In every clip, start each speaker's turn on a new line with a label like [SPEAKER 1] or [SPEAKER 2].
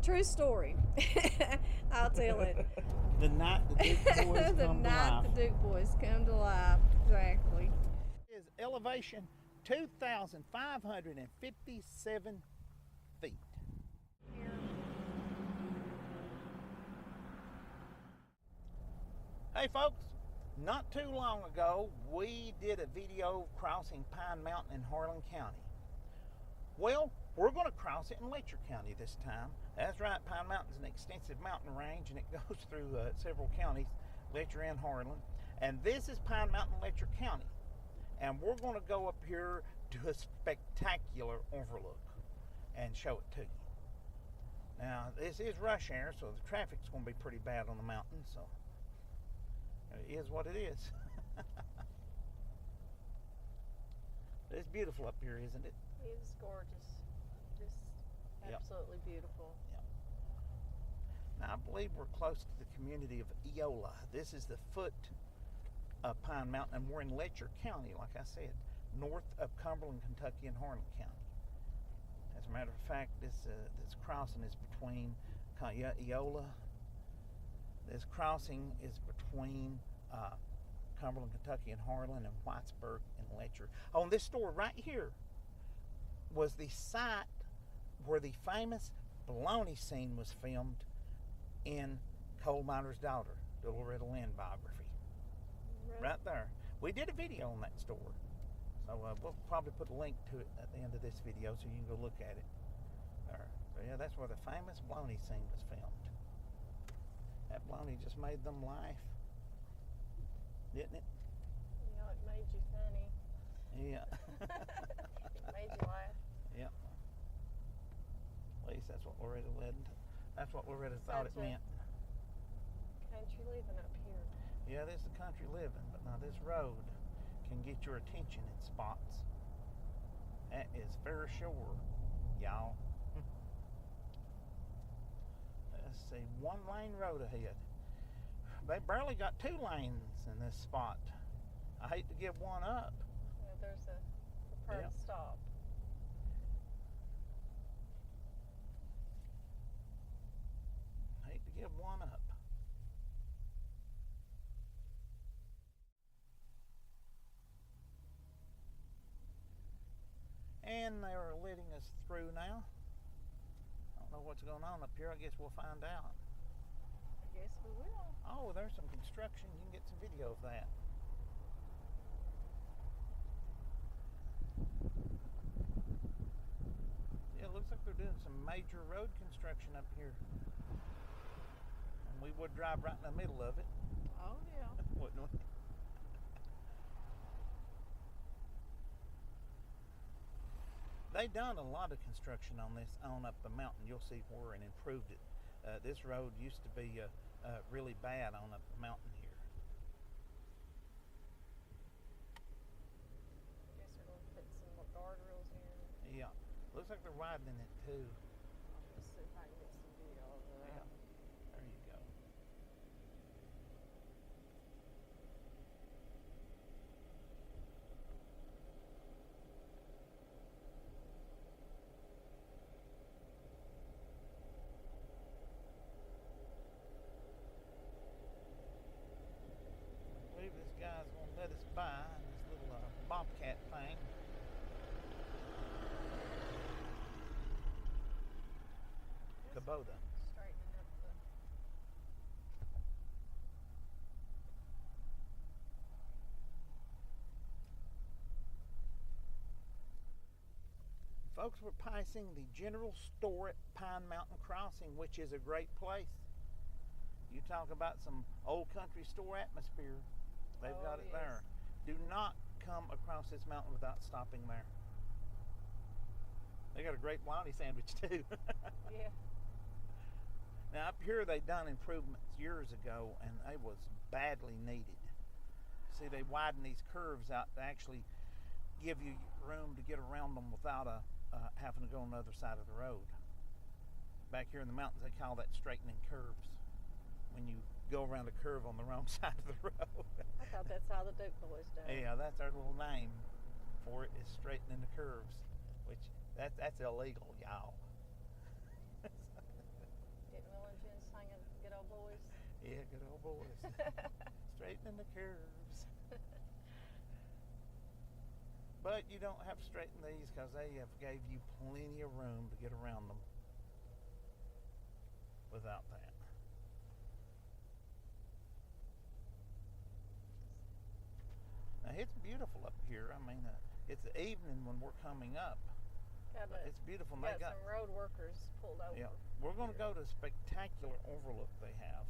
[SPEAKER 1] True story. I'll tell it.
[SPEAKER 2] The night the Duke boys
[SPEAKER 1] The
[SPEAKER 2] come to
[SPEAKER 1] night
[SPEAKER 2] life.
[SPEAKER 1] the Duke boys come to life. Exactly.
[SPEAKER 2] Is elevation 2,557 feet. Hey folks, not too long ago we did a video crossing Pine Mountain in Harlan County. Well, we're going to cross it in Letcher County this time. That's right, Pine Mountain is an extensive mountain range and it goes through several counties, Letcher and Harlan. And this is Pine Mountain, Letcher County. And we're going to go up here to a spectacular overlook and show it to you. Now, this is rush hour, so the traffic's going to be pretty bad on the mountain, so it is what it is. It's beautiful up here, isn't it?
[SPEAKER 1] It is gorgeous. Just absolutely beautiful.
[SPEAKER 2] Yep. Now, I believe we're close to the community of Eola. This is the foot of Pine Mountain, and we're in Letcher County, like I said, north of Cumberland, Kentucky, and Harlan County. As a matter of fact, this crossing is between Eola. This crossing is between Cumberland, Kentucky, and Harlan, and Whitesburg and Letcher. Oh, and this store right here was the site where the famous bologna scene was filmed in Coal Miner's Daughter, the Loretta Lynn biography.
[SPEAKER 1] Really?
[SPEAKER 2] Right there. We did a video on that store. So we'll probably put a link to it at the end of this video so you can go look at it. There. So yeah, that's where the famous bologna scene was filmed. That bologna just made them laugh. Didn't it?
[SPEAKER 1] Yeah, it made you funny.
[SPEAKER 2] Yeah.
[SPEAKER 1] It made you laugh.
[SPEAKER 2] Yep. At least that's what Loretta thought it meant.
[SPEAKER 1] Country living up here.
[SPEAKER 2] Yeah, this is country living, but now this road can get your attention in spots. That is for sure, y'all. Let's see, 1-lane road ahead. They barely got 2 lanes in this spot. I hate to give one up.
[SPEAKER 1] Yeah, there's a preferred stop.
[SPEAKER 2] Hate to give one up. And they are letting us through now. I don't know what's going on up here. I guess we'll find out.
[SPEAKER 1] I guess we will.
[SPEAKER 2] Oh, there's some construction. You can get some video of that. Yeah, it looks like they're doing some major road construction up here. And we would drive right in the middle of it.
[SPEAKER 1] Oh, yeah.
[SPEAKER 2] Wouldn't we? They've done a lot of construction on this on up the mountain. You'll see where and improved it. This road used to be really bad on up the mountain here.
[SPEAKER 1] I guess we're going to put some more guardrails here.
[SPEAKER 2] Yeah, looks like they're widening it too.
[SPEAKER 1] I'll just see if I can get some video of that.
[SPEAKER 2] Yeah, there you go. This guy's gonna let us by in this little bobcat thing. Kubota.
[SPEAKER 1] Straightening up the...
[SPEAKER 2] Folks, we're passing the general store at Pine Mountain Crossing, which is a great place. You talk about some old country store atmosphere. They've got it there. Do not come across this mountain without stopping there. They got a great bologna sandwich too.
[SPEAKER 1] Yeah.
[SPEAKER 2] Now up here they done improvements years ago and they was badly needed. See, they widened these curves out to actually give you room to get around them without having to go on the other side of the road. Back here in the mountains they call that straightening curves. When you go around a curve on the wrong side of the road.
[SPEAKER 1] I thought that's how the Duke boys do it.
[SPEAKER 2] Yeah, that's our little name for it, is straightening the curves, which that's illegal, y'all. Yeah, good old boys. Straightening the curves. But you don't have to straighten these because they have gave you plenty of room to get around them without that. Now it's beautiful up here. I mean, it's the evening when we're coming up. It's beautiful.
[SPEAKER 1] Got some road workers pulled over.
[SPEAKER 2] Yeah, we're going to go to a spectacular overlook they have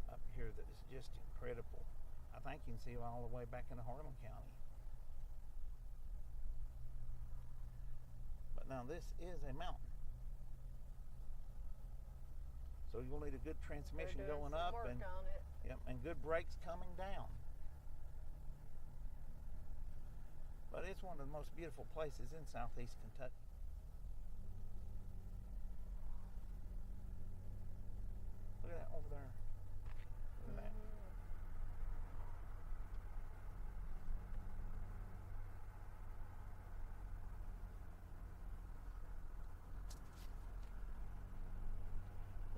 [SPEAKER 2] up here that is just incredible. I think you can see all the way back into Harlan County. But now this is a mountain, so you'll need a good transmission going up and yep, and good brakes coming down. But it's one of the most beautiful places in southeast Kentucky. Look at that over there. Look at that.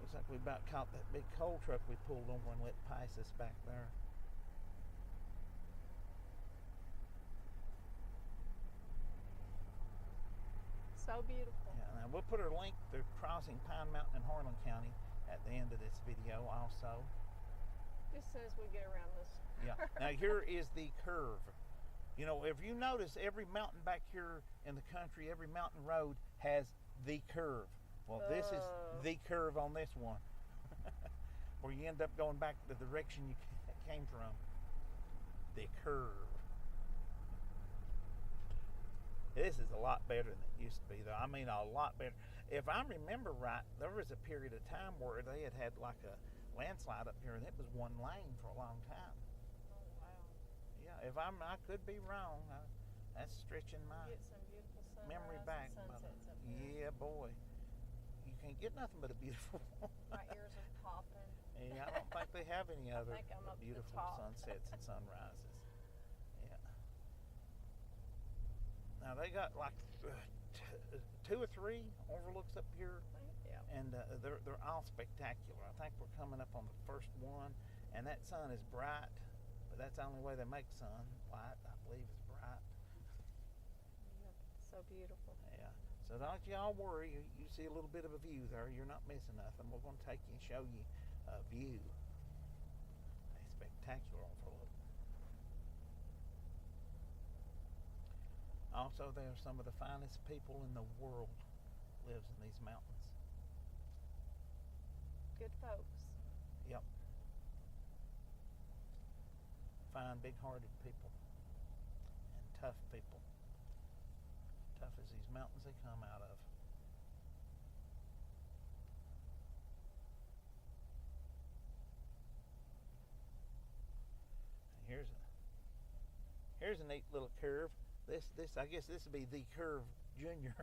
[SPEAKER 2] Looks like we about caught that big coal truck we pulled over and let pass us back there.
[SPEAKER 1] So beautiful.
[SPEAKER 2] Yeah, now we'll put our link to crossing Pine Mountain in Harlan County at the end of this video also.
[SPEAKER 1] As soon as we get around this.
[SPEAKER 2] Yeah. Now here is the curve. You know, if you notice, every mountain back here in the country, every mountain road has the curve. Well, this is the curve on this one. Where you end up going back the direction you came from. The curve. This is a lot better than it used to be, though. I mean, a lot better. If I remember right, there was a period of time where they had like a landslide up here, and it was one lane for a long time.
[SPEAKER 1] Oh, wow.
[SPEAKER 2] Yeah, if I could be wrong. That's stretching my memory back. Yeah, boy. You can't get nothing but a beautiful one.
[SPEAKER 1] My ears are popping.
[SPEAKER 2] Yeah, I don't think they have any other beautiful
[SPEAKER 1] top.
[SPEAKER 2] sunsets and sunrises. Yeah. Now they got like 2 or 3 overlooks up here,
[SPEAKER 1] Yeah.
[SPEAKER 2] and they're all spectacular. I think we're coming up on the first one, and that sun is bright, but that's the only way they make sunlight. I believe is bright.
[SPEAKER 1] Yep. So beautiful.
[SPEAKER 2] Yeah. So don't y'all worry. You see a little bit of a view there. You're not missing nothing. We're going to take you and show you a view. A spectacular overlook. Also, there are some of the finest people in the world lives in these mountains.
[SPEAKER 1] Good folks.
[SPEAKER 2] Yep. Fine, big-hearted people and tough people. Tough as these mountains they come out of. And here's a neat little curve. This I guess this would be the curve junior.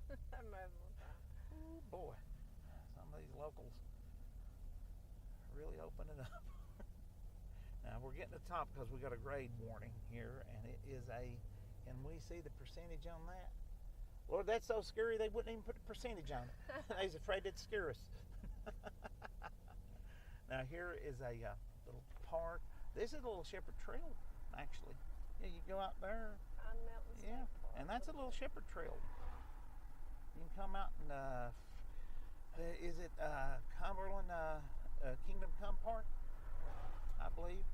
[SPEAKER 2] Oh boy, some of these locals really opening up. Now we're getting to the top because we got a grade warning here, and it is can we see the percentage on that? Lord, that's so scary they wouldn't even put a percentage on it. They was afraid it'd scare us. Now here is a little park. This is a little shepherd trail, actually. Yeah, you go out there.
[SPEAKER 1] On Mountain
[SPEAKER 2] Yeah, and that's a little shepherd trail. You can come out and is it Cumberland Kingdom Come Park? I believe.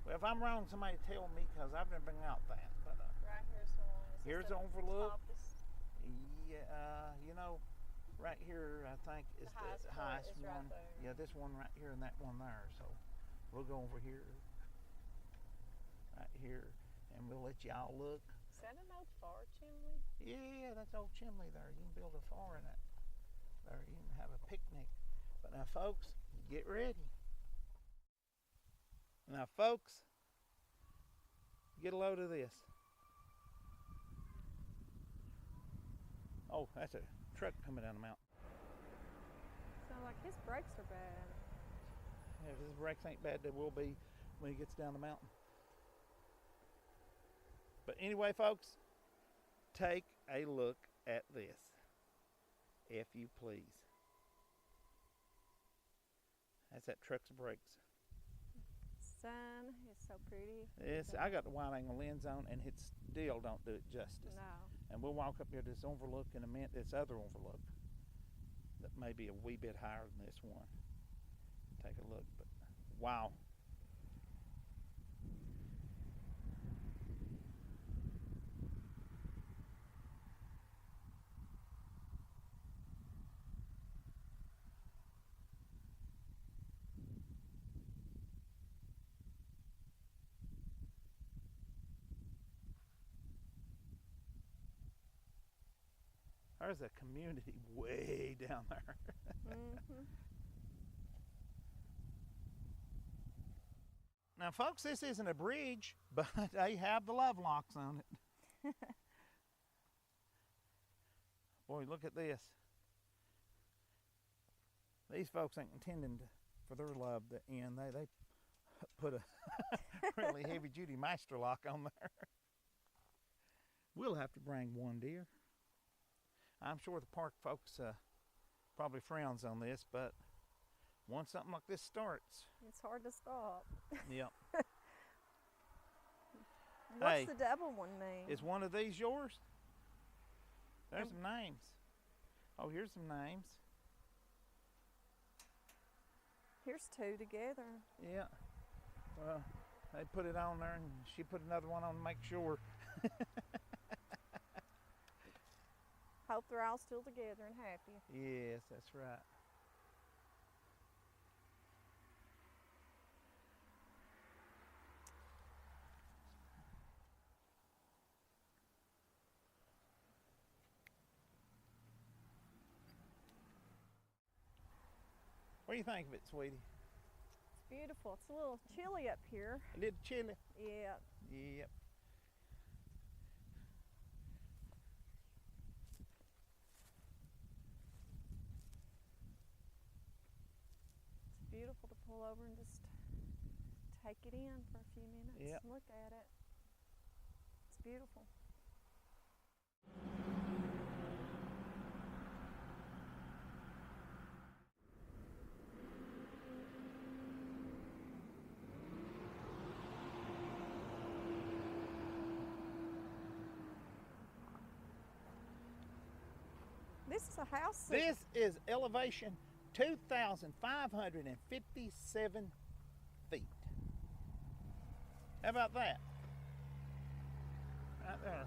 [SPEAKER 2] Well, if I'm wrong, somebody tell me because I've never been out that. But
[SPEAKER 1] right here's the one.
[SPEAKER 2] here's the Overlook. Yeah, you know, right here I think is the highest one.
[SPEAKER 1] Right there.
[SPEAKER 2] Yeah, this one right here and that one there. So we'll go over here, right here, and we'll let y'all look.
[SPEAKER 1] Is that an old far chimney?
[SPEAKER 2] Yeah, that's old chimney there. You can build a fire in it. There, you can have a picnic. But now, folks, get ready. Now, folks, get a load of this. Oh, that's a truck coming down the mountain.
[SPEAKER 1] Sounds like his brakes are bad.
[SPEAKER 2] Yeah, if his brakes ain't bad, they will be when he gets down the mountain. But anyway, folks, take a look at this, if you please. That's that truck's brakes.
[SPEAKER 1] Sun is so pretty.
[SPEAKER 2] I got the wide angle lens on, and it still don't do it justice.
[SPEAKER 1] No.
[SPEAKER 2] And we'll walk up here to this overlook in a minute, this other overlook that may be a wee bit higher than this one. Take a look, but wow. There's a community way down there.
[SPEAKER 1] Mm-hmm.
[SPEAKER 2] Now, folks, this isn't a bridge, but they have the love locks on it. Boy, look at this. These folks ain't intending for their love to end. They put a really heavy-duty master lock on there. We'll have to bring one, dear. I'm sure the park folks probably frowns on this, but once something like this starts,
[SPEAKER 1] It's hard to stop.
[SPEAKER 2] yep.
[SPEAKER 1] What's
[SPEAKER 2] Hey,
[SPEAKER 1] the double one mean?
[SPEAKER 2] Is one of these yours? There's some names. Oh, here's some names.
[SPEAKER 1] Here's two together.
[SPEAKER 2] Yeah. Well, they put it on there, and she put another one on to make sure.
[SPEAKER 1] Hope they're all still together and happy.
[SPEAKER 2] Yes, that's right. What do you think of it, sweetie?
[SPEAKER 1] It's beautiful. It's a little chilly up here.
[SPEAKER 2] A little chilly.
[SPEAKER 1] Yeah.
[SPEAKER 2] Yep.
[SPEAKER 1] It's beautiful to pull over and just take it in for a few minutes
[SPEAKER 2] Yep.
[SPEAKER 1] and look at it. It's beautiful. This is a house.
[SPEAKER 2] This is elevation 2,557 feet. How about that? Right there.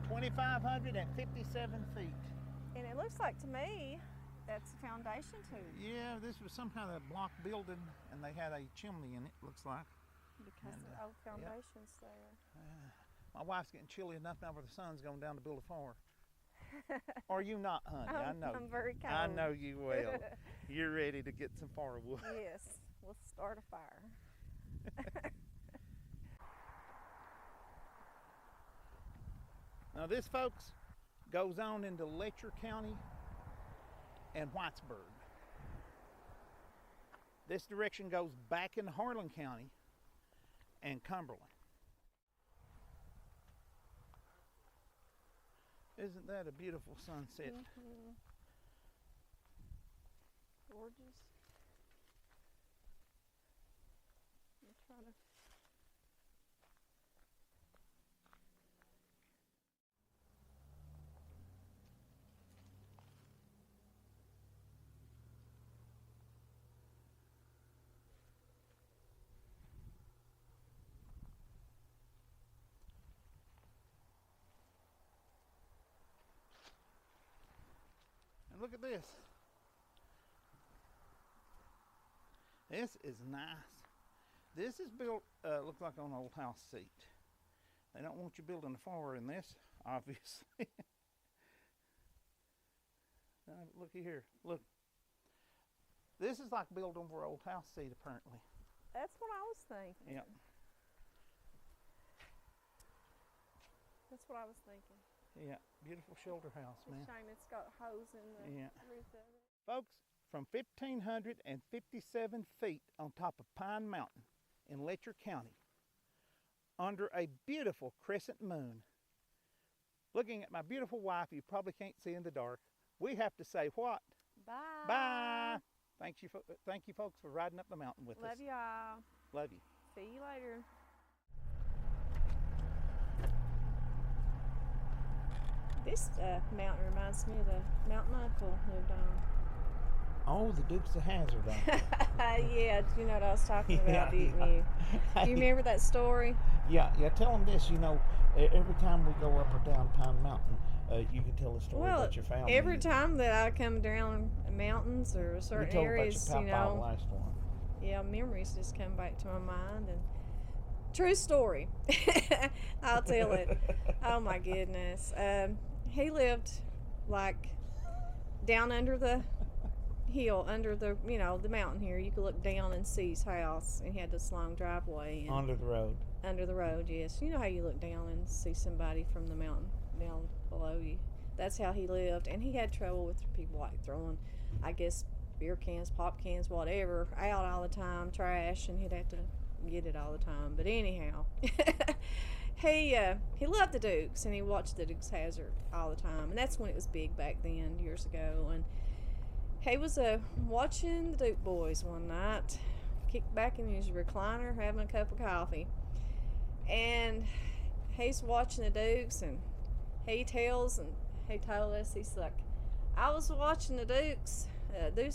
[SPEAKER 2] 2,557 feet.
[SPEAKER 1] And it looks like to me that's the foundation to it.
[SPEAKER 2] Yeah, this was some kind of block building, and they had a chimney in it, looks like.
[SPEAKER 1] Because
[SPEAKER 2] And,
[SPEAKER 1] the old
[SPEAKER 2] yep.
[SPEAKER 1] foundation's there.
[SPEAKER 2] My wife's getting chilly enough now where the sun's going down to build a fire. Are you not, honey? I know.
[SPEAKER 1] I'm very cold.
[SPEAKER 2] I know you will. You're ready to get some firewood.
[SPEAKER 1] Yes, we'll start a fire.
[SPEAKER 2] Now this, folks, goes on into Letcher County and Whitesburg. This direction goes back into Harlan County and Cumberland. Isn't that a beautiful sunset?
[SPEAKER 1] Mm-hmm. Gorgeous. I'm trying to.
[SPEAKER 2] And look at this. This is nice. This is built, looks like on an old house seat. They don't want you building a fire in this, obviously. Looky here, look. This is like built over an old house seat, apparently.
[SPEAKER 1] That's what I was thinking.
[SPEAKER 2] Yep.
[SPEAKER 1] That's what I was thinking.
[SPEAKER 2] Yeah, beautiful shelter house,
[SPEAKER 1] It's
[SPEAKER 2] man.
[SPEAKER 1] a shame it's got holes in the
[SPEAKER 2] Yeah.
[SPEAKER 1] roof of it.
[SPEAKER 2] Folks, from 1,557 feet on top of Pine Mountain in Letcher County, under a beautiful crescent moon, looking at my beautiful wife you probably can't see in the dark, we have to say what?
[SPEAKER 1] Bye.
[SPEAKER 2] Bye. Thank you folks for riding up the mountain with us.
[SPEAKER 1] Love y'all.
[SPEAKER 2] Love you.
[SPEAKER 1] See you later. This mountain reminds me of the mountain Uncle lived on.
[SPEAKER 2] Oh, the Dukes of Hazzard.
[SPEAKER 1] Yeah, you know what I was talking about,
[SPEAKER 2] Yeah,
[SPEAKER 1] didn't
[SPEAKER 2] yeah.
[SPEAKER 1] you? Do you remember that story?
[SPEAKER 2] Yeah. Tell them this. Every time we go up or down Pine Mountain, you can tell a story about your family.
[SPEAKER 1] Every time that I come down mountains or certain areas,
[SPEAKER 2] about your papa last one.
[SPEAKER 1] Yeah, memories just come back to my mind. And true story. I'll tell it. Oh my goodness. He lived like down under the hill, under the the mountain here. You could look down and see his house, and he had this long driveway. And
[SPEAKER 2] under the road.
[SPEAKER 1] Under the road, yes. You know how you look down and see somebody from the mountain down below you. That's how he lived, and he had trouble with people like throwing, I guess, beer cans, pop cans, whatever, out all the time, trash, and he'd have to get it all the time. But anyhow, he loved the Dukes, and he watched the Dukes Hazzard all the time, and that's when it was big back then, years ago. And he was watching the Duke boys one night, kicked back in his recliner, having a cup of coffee, and he's watching the Dukes, and he told us, he's like, I was watching the Dukes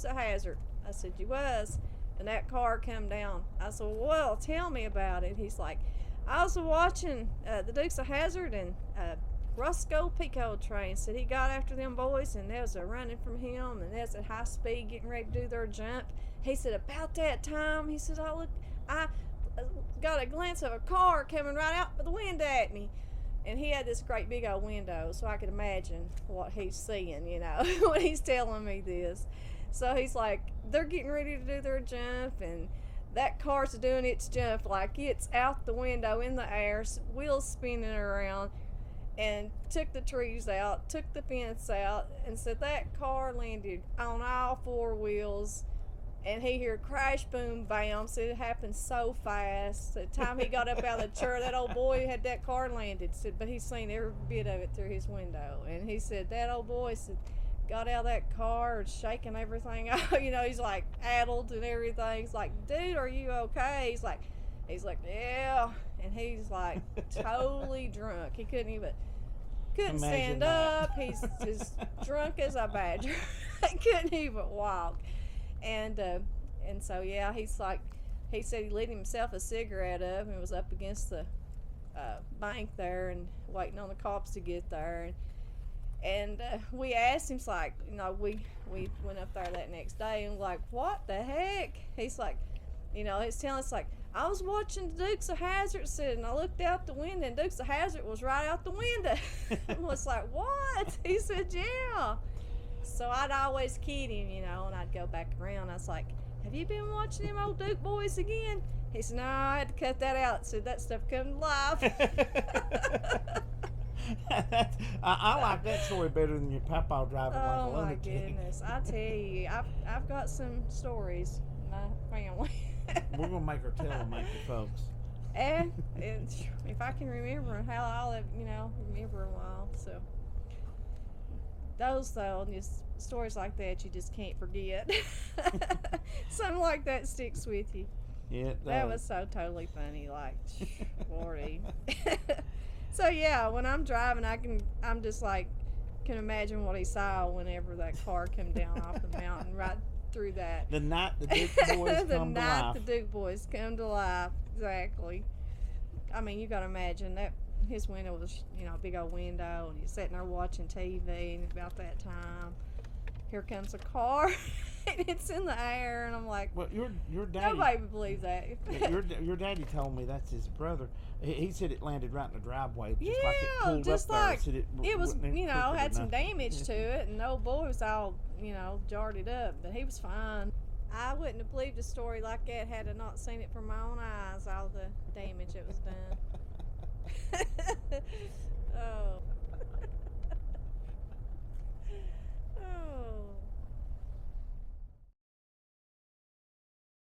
[SPEAKER 1] of Hazzard. I said, you was? And that car come down. I said, well, tell me about it. He's like, I was watching the Dukes of Hazzard, and Roscoe Pico train. Said he got after them boys, and they was running from him, and they was at high speed getting ready to do their jump. He said, about that time, he said, I got a glance of a car coming right out the window at me. And he had this great big old window, so I could imagine what he's seeing, when he's telling me this. So he's like, they're getting ready to do their jump, and that car's doing its jump like it's out the window in the air, wheels spinning around, and took the trees out, took the fence out, and said that car landed on all four wheels. And he heard crash, boom, bam. Said it happened so fast. The time he got up out of the chair, that old boy had that car landed. Said, but he's seen every bit of it through his window. And he said that old boy got out of that car, shaking everything out. He's like addled and everything. He's like, dude, are you okay? He's like, yeah. And he's like totally drunk. He couldn't stand up. He's as drunk as a badger. He couldn't even walk. And so yeah, he said he lit himself a cigarette up and was up against the bank there and waiting on the cops to get there. And we asked him, like, we went up there that next day and like, what the heck? He's like, he's telling us like, I was watching the Dukes of Hazzard, and I looked out the window, and Dukes of Hazzard was right out the window. I was like, what? He said, yeah. So I'd always kid him, and I'd go back around. I was like, have you been watching them old Duke boys again? He said, no, I had to cut that out. So that stuff come to life.
[SPEAKER 2] I like that story better than your papa driving like a lunatic.
[SPEAKER 1] Oh, my goodness. I tell you, I've got some stories in my family.
[SPEAKER 2] We're going to make her tell them, make the folks.
[SPEAKER 1] And if I can remember how I'll remember a while. So those though, just stories like that you just can't forget. Something like that sticks with you.
[SPEAKER 2] Yeah,
[SPEAKER 1] that was so totally funny. Like, Lordy. So yeah, when I'm driving, I'm just like can imagine what he saw whenever that car came down off the mountain right through that.
[SPEAKER 2] The night the Duke boys come to life.
[SPEAKER 1] The night the Duke boys come to life. Exactly. I mean, you got to imagine that his window was, a big old window, and he's sitting there watching TV, and about that time, here comes a car, and it's in the air, and I'm like,
[SPEAKER 2] well, your daddy.
[SPEAKER 1] Nobody would believe that.
[SPEAKER 2] your daddy told me that's his brother. He said it landed right in the driveway, just
[SPEAKER 1] yeah,
[SPEAKER 2] like it pulled
[SPEAKER 1] just
[SPEAKER 2] up
[SPEAKER 1] like
[SPEAKER 2] there.
[SPEAKER 1] It was, had some
[SPEAKER 2] enough.
[SPEAKER 1] damage to it, and the old boy was all, jarred up, but he was fine. I wouldn't have believed a story like that had I not seen it from my own eyes, all the damage that was done.